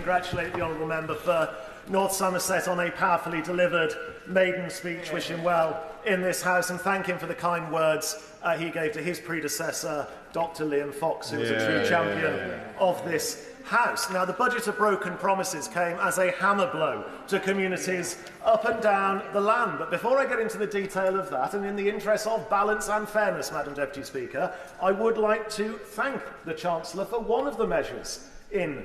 congratulate the honourable member for North Somerset on a powerfully delivered maiden speech. Wish him well in this House and thank him for the kind words he gave to his predecessor, Dr. Liam Fox, who was a true champion of this House. Now, the budget of broken promises came as a hammer blow to communities up and down the land. But before I get into the detail of that, and in the interest of balance and fairness, Madam Deputy Speaker, I would like to thank the Chancellor for one of the measures in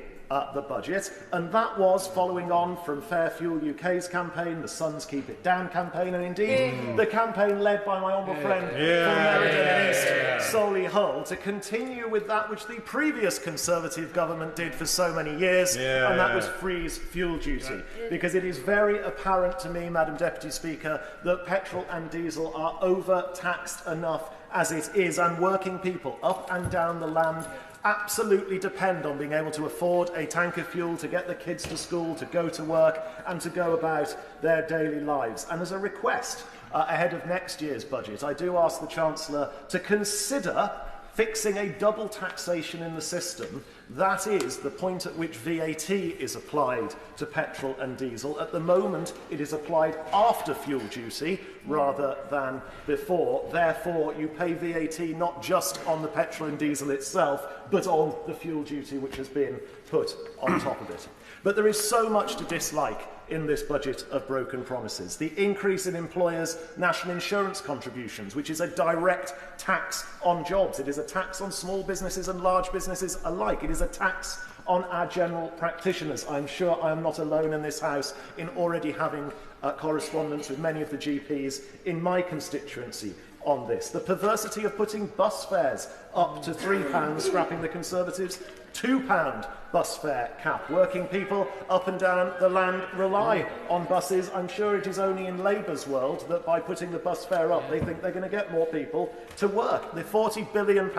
the budget, and that was following on from Fair Fuel UK's campaign, the Sun's Keep It Down campaign, and indeed the campaign led by my honourable friend from Meriden East, Solihull, to continue with that which the previous Conservative government did for so many years, and that was freeze fuel duty. Because it is very apparent to me, Madam Deputy Speaker, that petrol and diesel are overtaxed enough as it is, and working people up and down the land absolutely depend on being able to afford a tank of fuel to get the kids to school, to go to work and to go about their daily lives. And as a request ahead of next year's budget, I do ask the Chancellor to consider fixing a double taxation in the system. That is the point at which VAT is applied to petrol and diesel. At the moment, it is applied after fuel duty rather than before. Therefore, you pay VAT not just on the petrol and diesel itself, but on the fuel duty which has been put on top of it. But there is so much to dislike in this budget of broken promises. The increase in employers' national insurance contributions, which is a direct tax on jobs. It is a tax on small businesses and large businesses alike. It is a tax on our general practitioners. I'm sure I am not alone in this House in already having correspondence with many of the GPs in my constituency on this. The perversity of putting bus fares up to £3, scrapping the Conservatives' £2 bus fare cap. Working people up and down the land rely on buses. I'm sure it is only in Labour's world that by putting the bus fare up, they think they're going to get more people to work. The £40 billion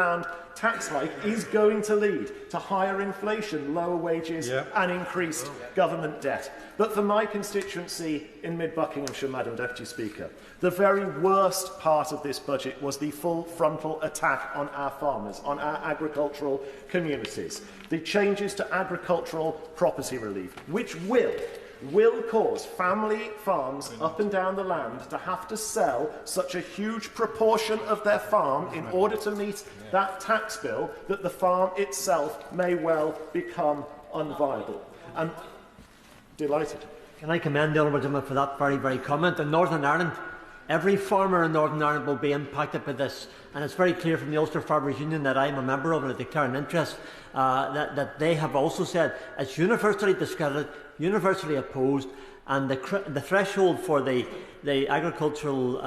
tax hike is going to lead to higher inflation, lower wages and increased government debt. But for my constituency in Mid-Buckinghamshire, Madam Deputy Speaker, the very worst part of this budget was the full frontal attack on our farmers, on our agricultural communities. The changes to agricultural property relief, which will cause family farms up and down the land to have to sell such a huge proportion of their farm in order to meet that tax bill that the farm itself may well become unviable. I'm delighted. Can I commend the Honourable Gentleman for that very, very comment? In Northern Ireland, every farmer in Northern Ireland will be impacted by this, and it's very clear from the Ulster Farmers Union that I am a member of and a declaring interest that they have also said it's universally discredited, universally opposed, and the threshold for the agricultural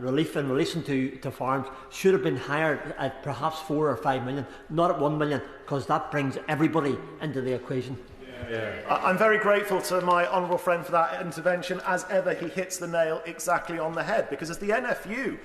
relief in relation to farms should have been higher at perhaps 4 or 5 million, not at 1 million, because that brings everybody into the equation. I'm very grateful to my honourable friend for that intervention. As ever, he hits the nail exactly on the head, because as the NFU,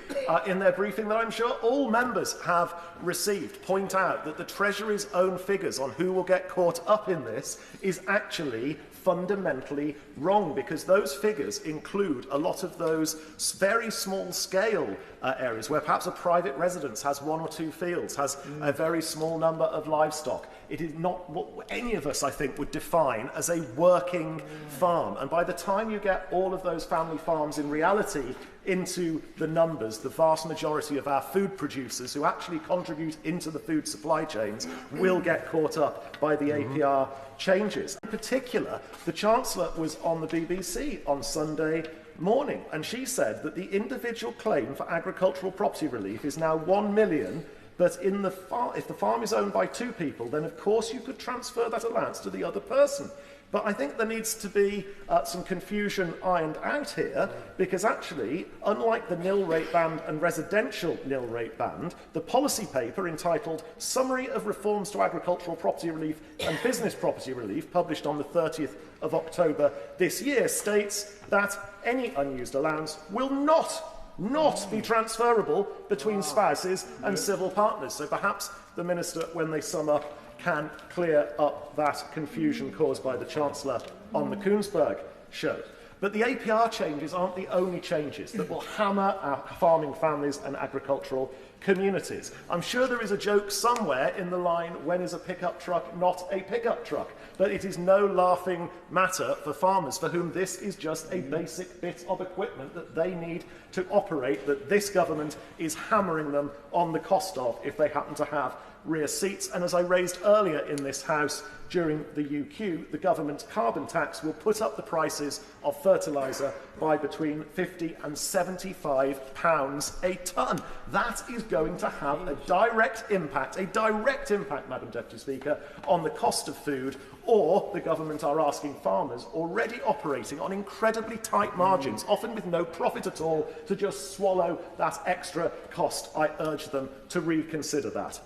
in their briefing that I'm sure all members have received, point out that the Treasury's own figures on who will get caught up in this is actually fundamentally wrong, because those figures include a lot of those very small-scale areas where perhaps a private residence has 1 or 2 fields, has a very small number of livestock. It is not what any of us, I think, would define as a working farm. And by the time you get all of those family farms in reality into the numbers, the vast majority of our food producers who actually contribute into the food supply chains will get caught up by the APR changes. In particular, the Chancellor was on the BBC on Sunday morning, and she said that the individual claim for agricultural property relief is now 1 million, but if the farm is owned by 2 people, then of course you could transfer that allowance to the other person. But I think there needs to be some confusion ironed out here, because actually, unlike the nil rate band and residential nil rate band, the policy paper entitled Summary of Reforms to Agricultural Property Relief and Business Property Relief, published on the 30th of October this year, states that any unused allowance will not be transferable between spouses and civil partners. So perhaps the Minister, when they sum up, can clear up that confusion caused by the Chancellor on the Koonsberg show. But the APR changes aren't the only changes that will hammer our farming families and agricultural communities. I'm sure there is a joke somewhere in the line, when is a pickup truck not a pickup truck? But it is no laughing matter for farmers for whom this is just a basic bit of equipment that they need to operate, that this government is hammering them on the cost of if they happen to have rear seats. And as I raised earlier in this House during the UQ, the government's carbon tax will put up the prices of fertiliser by between £50 and £75 a tonne. That is going to have a direct impact, Madam Deputy Speaker, on the cost of food, or the government are asking farmers already operating on incredibly tight margins, often with no profit at all, to just swallow that extra cost. I urge them to reconsider that.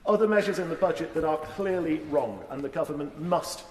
Other measures in the budget that are clearly wrong and the government must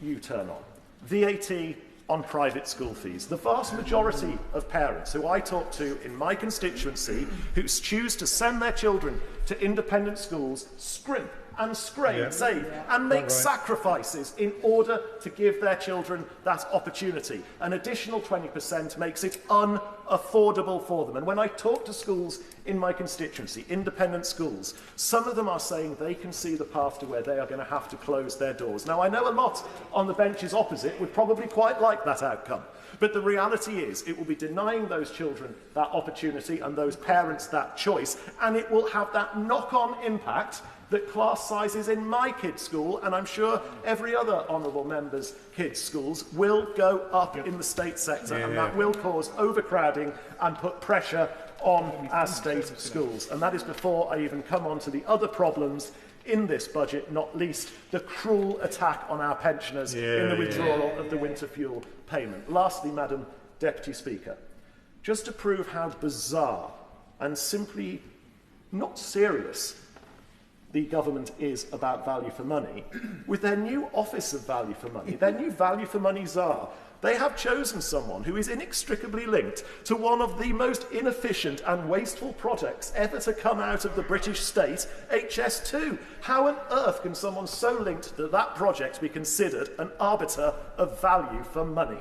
U-turn on. VAT on private school fees. The vast majority of parents who I talk to in my constituency who choose to send their children to independent schools scrimp and save and make sacrifices in order to give their children that opportunity. An additional 20% makes it unaffordable for them. And when I talk to schools in my constituency, independent schools, some of them are saying they can see the path to where they are going to have to close their doors. Now, I know a lot on the benches opposite would probably quite like that outcome. But the reality is it will be denying those children that opportunity and those parents that choice, and it will have that knock-on impact that class sizes in my kids' school, and I'm sure every other honourable member's kids' schools, will go up in the state sector, and that will cause overcrowding and put pressure on our state schools. And that is before I even come on to the other problems in this budget, not least the cruel attack on our pensioners in the withdrawal of the winter fuel payment. Lastly, Madam Deputy Speaker, just to prove how bizarre and simply not serious the government is about value for money, with their new Office of Value for Money, their new Value for Money czar, they have chosen someone who is inextricably linked to one of the most inefficient and wasteful projects ever to come out of the British state, HS2. How on earth can someone so linked to that project be considered an arbiter of value for money?